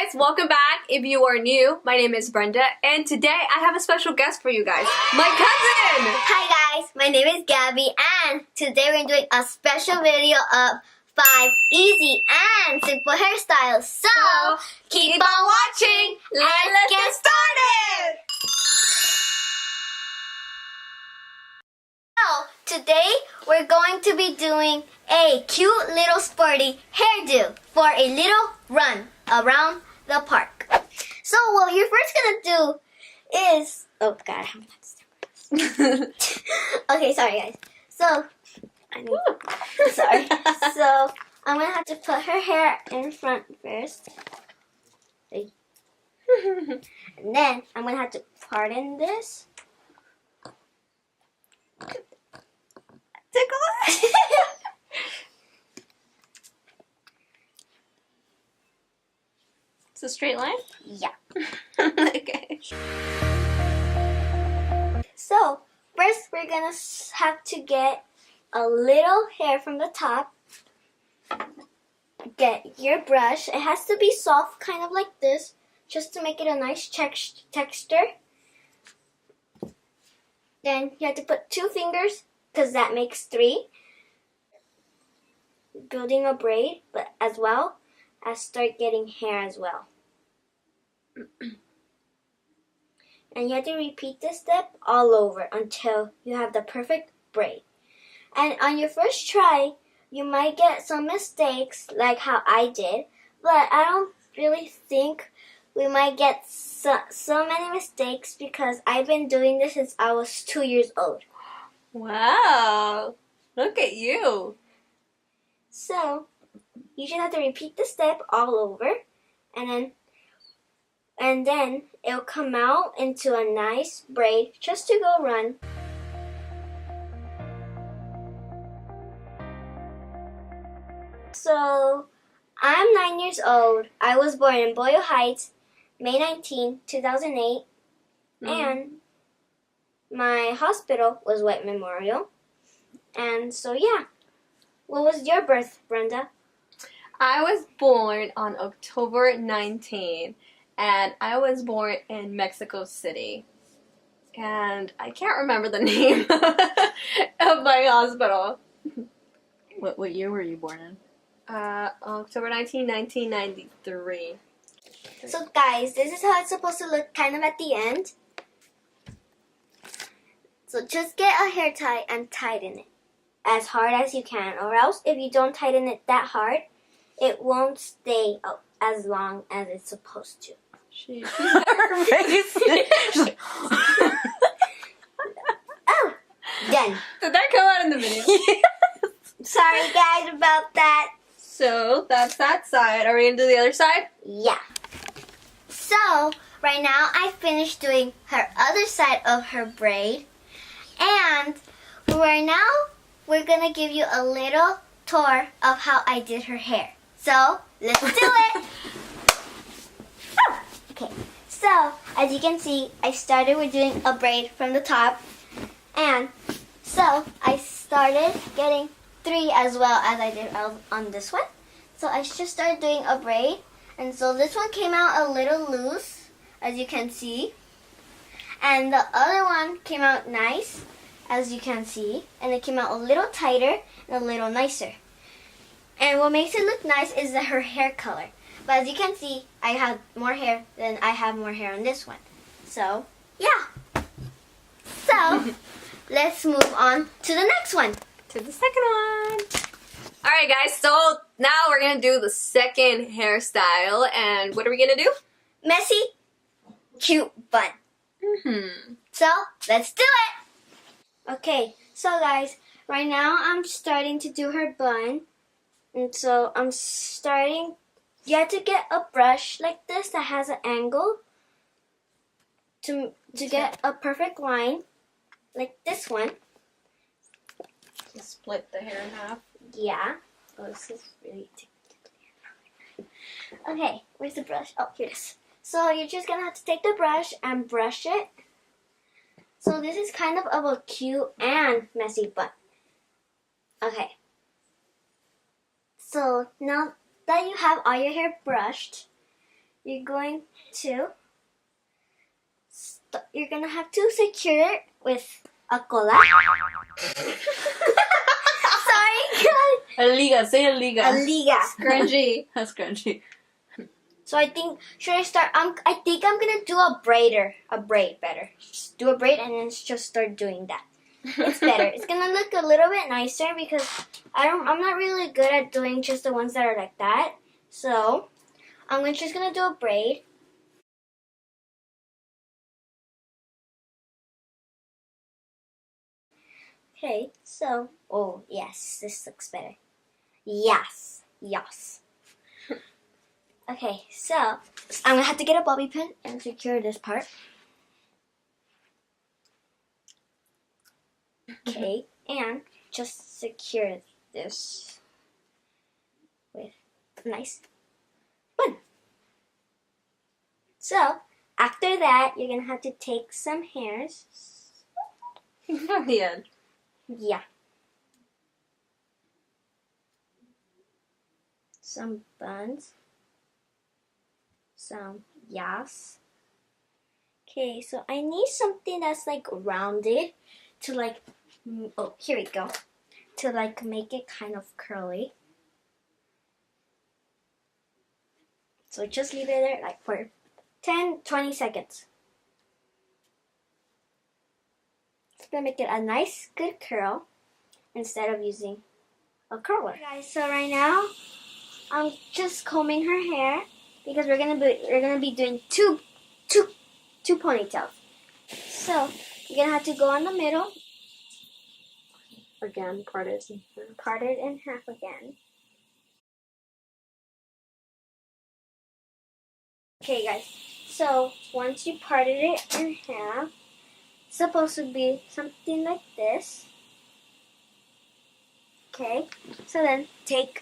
guys, welcome back. If you are new, my name is Brenda, and today I have a special guest for you guys, my cousin! Hi guys, my name is Gabby, and today we're doing a special video of 5 easy and simple hairstyles. So, keep on watching, let's get started! So, today we're going to be doing a cute little sporty hairdo for a little run around the park. So what you're first gonna do is, oh god, I haven't had this. Okay, sorry guys. So So I'm gonna have to put her hair in front first. And then I'm gonna have to part in this. Tickle. It's a straight line? Yeah. Okay. So, first we're gonna have to get a little hair from the top. Get your brush. It has to be soft, kind of like this, just to make it a nice texture. Then you have to put 2 fingers, because that makes 3. Building a braid, but as well as start getting hair as well. And you have to repeat this step all over until you have the perfect braid. And on your first try, you might get some mistakes like how I did, but I don't really think we might get so many mistakes because I've been doing this since I was 2 years old. Wow, look at you. So, you should have to repeat the step all over, and then it'll come out into a nice braid just to go run. So, I'm 9 years old. I was born in Boyle Heights, May 19, 2008, and my hospital was White Memorial. And so, yeah. What was your birth, Brenda? I was born on October 19, and I was born in Mexico City. And I can't remember the name of my hospital. What year were you born in? October 19, 1993. So guys, this is how it's supposed to look kind of at the end. So just get a hair tie and tighten it as hard as you can, or else if you don't tighten it that hard, it won't stay up as long as it's supposed to. Her face. Oh, done. Did that come out in the video? Sorry guys about that. So that's that side. Are we gonna do the other side? Yeah. So right now I finished doing her other side of her braid, and right now we're gonna give you a little tour of how I did her hair. So let's do it. Okay, so as you can see, I started with doing a braid from the top, and so I started getting 3 as well as I did on this one. So I just started doing a braid, and so this one came out a little loose, as you can see, and the other one came out nice, as you can see, and it came out a little tighter and a little nicer. And what makes it look nice is her hair color. But as you can see, I have more hair than I have more hair on this one. So, yeah. So, let's move on to the next one. To the second one. Alright guys, so now we're going to do the second hairstyle. And what are we going to do? Messy, cute bun. So, let's do it. Okay, so guys, right now I'm starting to do her bun. And so I'm starting, you have to get a brush like this that has an angle to get a perfect line, like this one. Just split the hair in half. Yeah. Oh, this is really okay, where's the brush? Oh, here it is. So you're just gonna have to take the brush and brush it. So this is kind of a cute and messy bun. Okay. So now that you have all your hair brushed, you're going to have to secure it with a cola. Sorry, guys. A liga. Say a liga. A liga. Scrunchie. A scrunchie. So I think, should I start? I think I'm gonna do a braid better. Just do a braid and then just start doing that. It's better. It's gonna look a little bit nicer because I'm not really good at doing just the ones that are like that. So I'm just gonna do a braid. Okay, so oh yes, this looks better. Yes. Okay, so I'm gonna have to get a bobby pin and secure this part. Okay, and just secure this with a nice bun. So after that, you're gonna have to take some hairs. From the end. Yeah. Some buns. Some yes. Okay, so I need something that's like rounded to like, oh, here we go. To like make it kind of curly. So just leave it there like for 10-20 seconds. It's gonna make it a nice, good curl instead of using a curler. Guys, so right now I'm just combing her hair because we're gonna be doing two ponytails. So you're gonna have to go in the middle, Again, part it. part it in half again. Okay, guys. So once you parted it in half, it's supposed to be something like this. Okay. So then take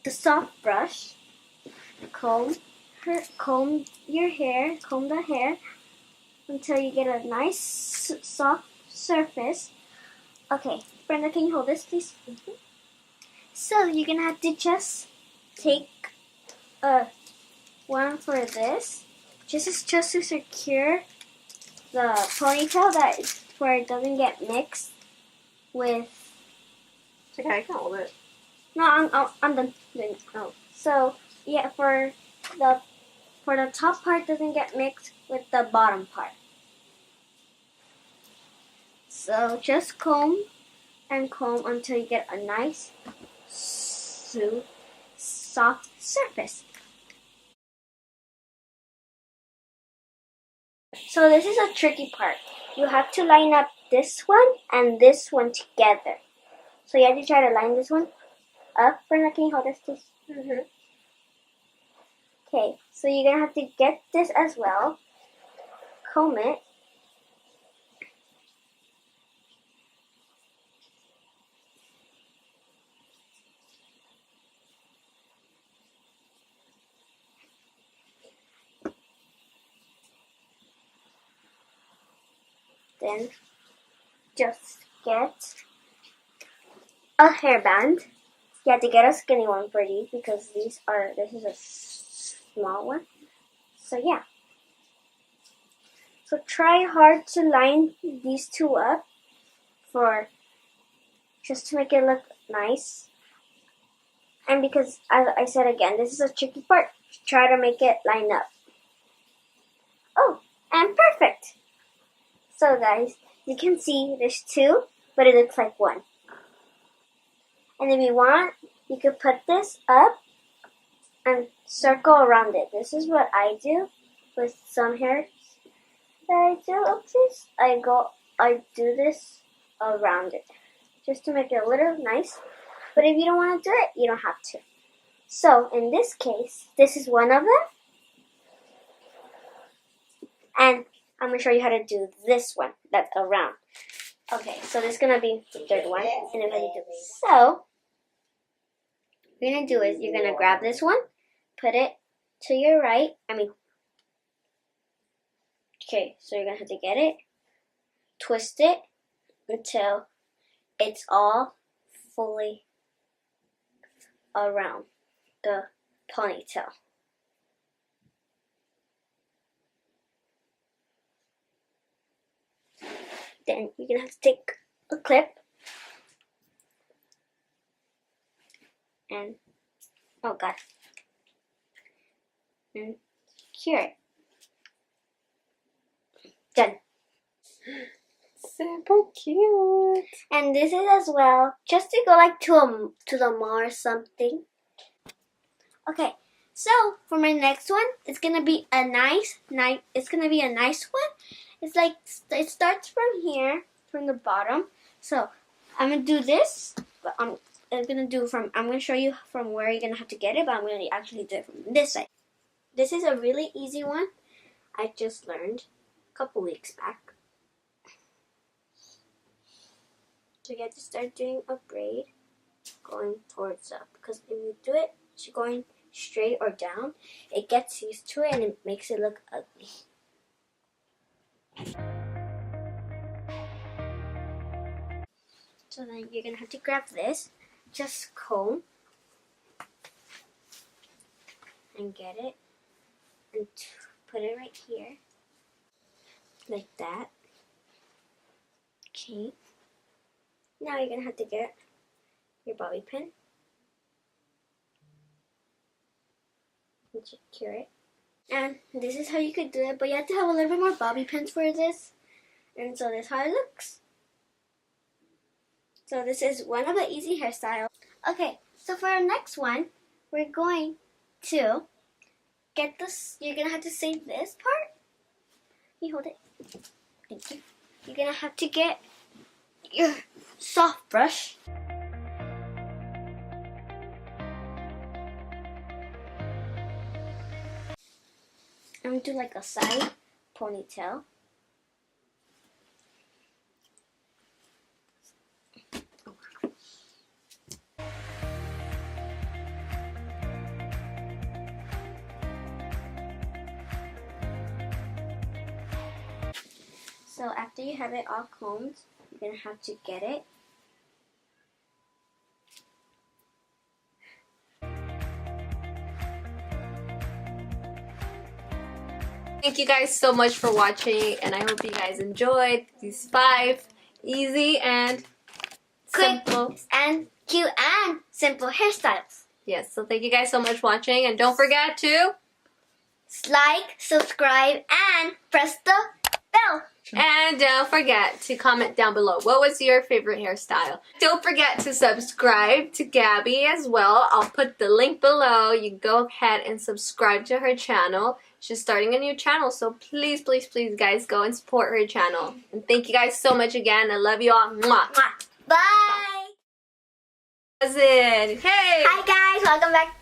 the soft brush, comb the hair until you get a nice soft surface. Okay, Brenda, can you hold this, please? Mm-hmm. So you're gonna have to just take one for this, just to secure the ponytail, where it doesn't get mixed with. It's okay, I can hold it. No, I'm done doing it. Oh, so yeah, for the top part doesn't get mixed with the bottom part. So just comb and comb until you get a nice, soft surface. So this is a tricky part. You have to line up this one and this one together. So you have to try to line this one up. Brenda, can you hold this, please? Mm-hmm. Okay, so you're going to have to get this as well. Comb it. Then just get a hairband. You have to get a skinny one for these because this is a small one. So yeah. So try hard to line these two up just to make it look nice. And because, as I said again, this is a tricky part. Try to make it line up. Oh, and perfect. So guys, you can see there's two, but it looks like one. And if you want, you could put this up and circle around it. This is what I do with some hairs that I do. Oopsies. I do this around it just to make it a little nice. But if you don't want to do it, you don't have to. So in this case, this is one of them. And I'm going to show you how to do this one that's around. Okay, so this is going to be the third one. And I'm going to do this. So what you're going to do is you're going to grab this one, put it to your right. Okay, so you're going to have to get it, twist it until it's all fully around the ponytail. Then you're gonna have to take a clip and oh god, and cure it. Done. Super cute. And this is as well, just to go like to the mall or something. Okay, so for my next one, it's gonna be a nice one. It's like it starts from here, from the bottom. So I'm gonna do this, but I'm gonna show you from where you're gonna have to get it, but I'm gonna actually do it from this side. This is a really easy one. I just learned a couple weeks back. So you have to start doing a braid going towards up, because if you do it going straight or down, it gets used to it and it makes it look ugly. So then you're gonna have to grab this, just comb and get it and put it right here, like that. Okay. Now you're gonna have to get your bobby pin and secure it. And this is how you could do it, but you have to have a little bit more bobby pins for this. And so this is how it looks. So this is one of the easy hairstyles. Okay, so for our next one, we're going to get this. You're gonna have to save this part. You hold it. Thank you. You're gonna have to get your soft brush. I'm gonna do like a side ponytail. So after you have it all combed, you're gonna have to get it. Thank you guys so much for watching, and I hope you guys enjoyed these 5 easy and Quick simple and cute and simple hairstyles. Yes, so thank you guys so much for watching, and don't forget to Like, subscribe, and press the bell. and don't forget to comment down below. What was your favorite hairstyle? Don't forget to subscribe to Gabby as well. I'll put the link below. You can go ahead and subscribe to her channel. She's starting a new channel, so please, please, please, guys, go and support her channel. And thank you guys so much again. I love you all. Mwah. Bye. That's it. Hey. Hi guys, welcome back.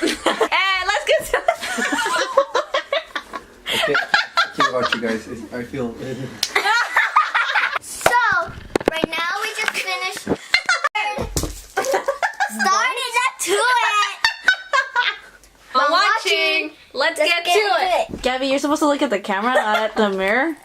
Hey, let's get to Okay, I care about you guys. I feel. So, right now we just finished. Started to it. I'm watching. Let's get to it. Gabby, you're supposed to look at the camera, not at the mirror.